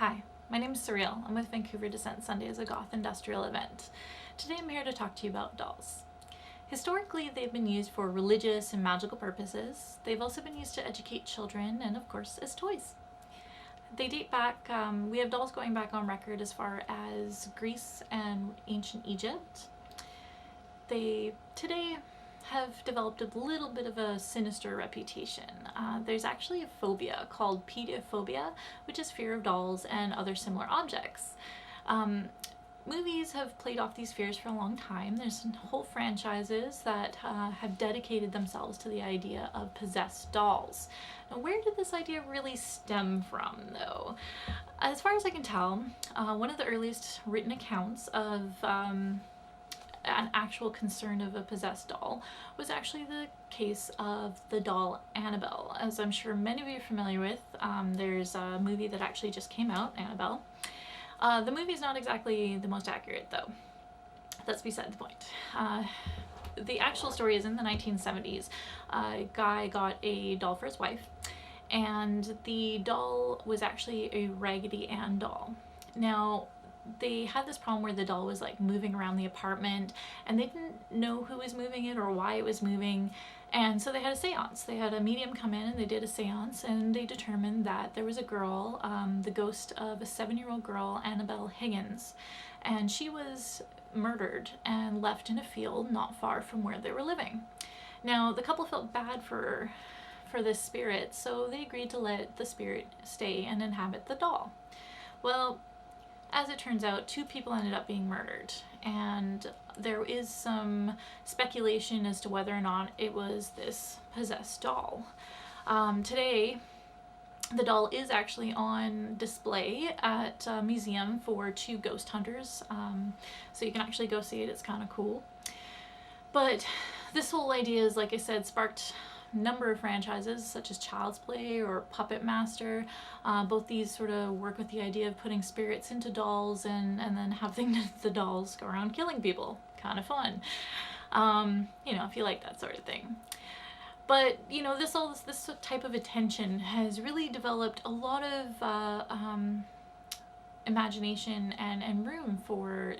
Hi, my name is Surreal. I'm with Vancouver Descent Sunday as a Goth industrial event. Today I'm here to talk to you about dolls. Historically, they've been used for religious and magical purposes. They've also been used to educate children and, of course, as toys. They date back, we have dolls going back on record as far as Greece and ancient Egypt. They today have developed a little bit of a sinister reputation. There's actually a phobia called pediophobia, which is fear of dolls and other similar objects. Movies have played off these fears for a long time. There's whole franchises that have dedicated themselves to the idea of possessed dolls. Now, where did this idea really stem from, though? As far as I can tell, one of the earliest written accounts of an actual concern of a possessed doll was actually the case of the doll Annabelle. As I'm sure many of you are familiar with, there's a movie that actually just came out, Annabelle. The movie is not exactly the most accurate, though. That's beside the point. The actual story is in the 1970s. A guy got a doll for his wife, and the doll was actually a Raggedy Ann doll. Now, they had this problem where the doll was like moving around the apartment and they didn't know who was moving it or why it was moving, and so they had a seance. They had a medium come in and they did a seance, and they determined that there was a girl, the ghost of a 7-year-old girl, Annabelle Higgins, and she was murdered and left in a field not far from where they were living. Now, the couple felt bad for this spirit, so they agreed to let the spirit stay and inhabit the doll. Well, as it turns out, 2 people ended up being murdered, and there is some speculation as to whether or not it was this possessed doll. Today, the doll is actually on display at a museum for 2 ghost hunters, so you can actually go see it. It's kind of cool. But this whole idea is, like I said, sparked number of franchises such as Child's Play or Puppet Master. Both these sort of work with the idea of putting spirits into dolls and then having the dolls go around killing people. Kind of fun. If you like that sort of thing. But, this type of attention has really developed a lot of imagination and room for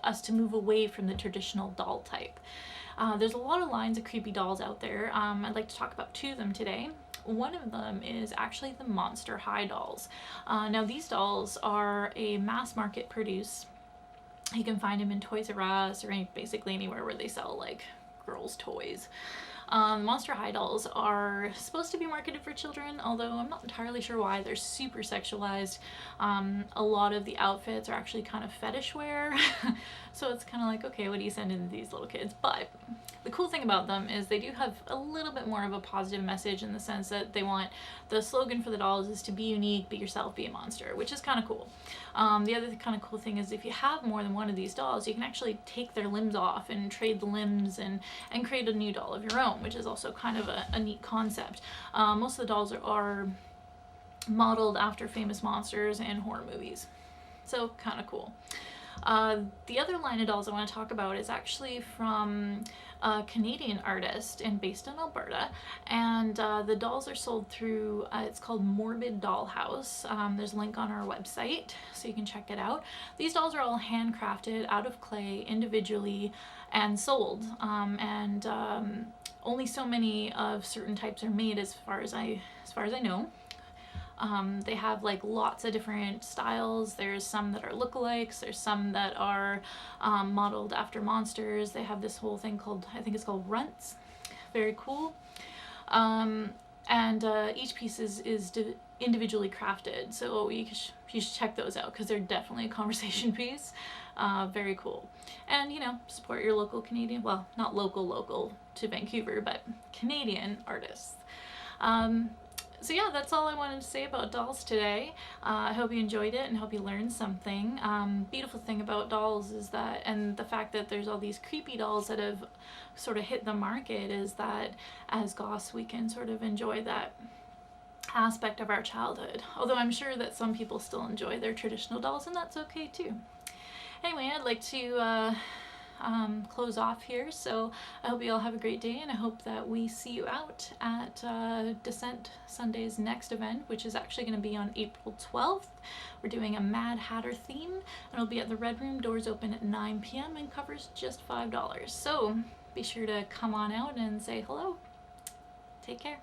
us to move away from the traditional doll type. There's a lot of lines of creepy dolls out there. I'd like to talk about 2 of them today. One of them is actually the Monster High dolls. Now, these dolls are a mass market produce. You can find them in Toys R Us or basically anywhere where they sell like girls' toys. Monster High dolls are supposed to be marketed for children, although I'm not entirely sure why. They're super sexualized. A lot of the outfits are actually kind of fetish wear, so it's kind of like, okay, what do you send in these little kids? But the cool thing about them is they do have a little bit more of a positive message, in the sense that the slogan for the dolls is to be unique, be yourself, be a monster, which is kind of cool. The other kind of cool thing is if you have more than one of these dolls, you can actually take their limbs off and trade the limbs and create a new doll of your own, which is also kind of a neat concept. Most of the dolls are modeled after famous monsters and horror movies, so kind of cool. The other line of dolls I want to talk about is actually from a Canadian artist and based in Alberta, and the dolls are sold through, it's called Morbid Dollhouse. There's a link on our website so you can check it out. These dolls are all handcrafted out of clay individually and sold, and only so many of certain types are made, as far as I know. They have like lots of different styles. There's some that are lookalikes. There's some that are modeled after monsters. They have this whole thing called, I think it's called runts. Very cool. And each piece is individually crafted, so you should check those out because they're definitely a conversation piece. Very cool. And support your local Canadian, well, not local to Vancouver, but Canadian artists. So yeah, that's all I wanted to say about dolls today. I hope you enjoyed it and hope you learned something. Beautiful thing about dolls is that, and the fact that there's all these creepy dolls that have sort of hit the market, is that as goths we can sort of enjoy that aspect of our childhood. Although I'm sure that some people still enjoy their traditional dolls, and that's okay too. Anyway, I'd like to close off here. So I hope you all have a great day, and I hope that we see you out at Descent Sunday's next event, which is actually going to be on April 12th. We're doing a Mad Hatter theme, and it'll be at the Red Room. Doors open at 9 p.m. and covers just $5. So be sure to come on out and say hello. Take care.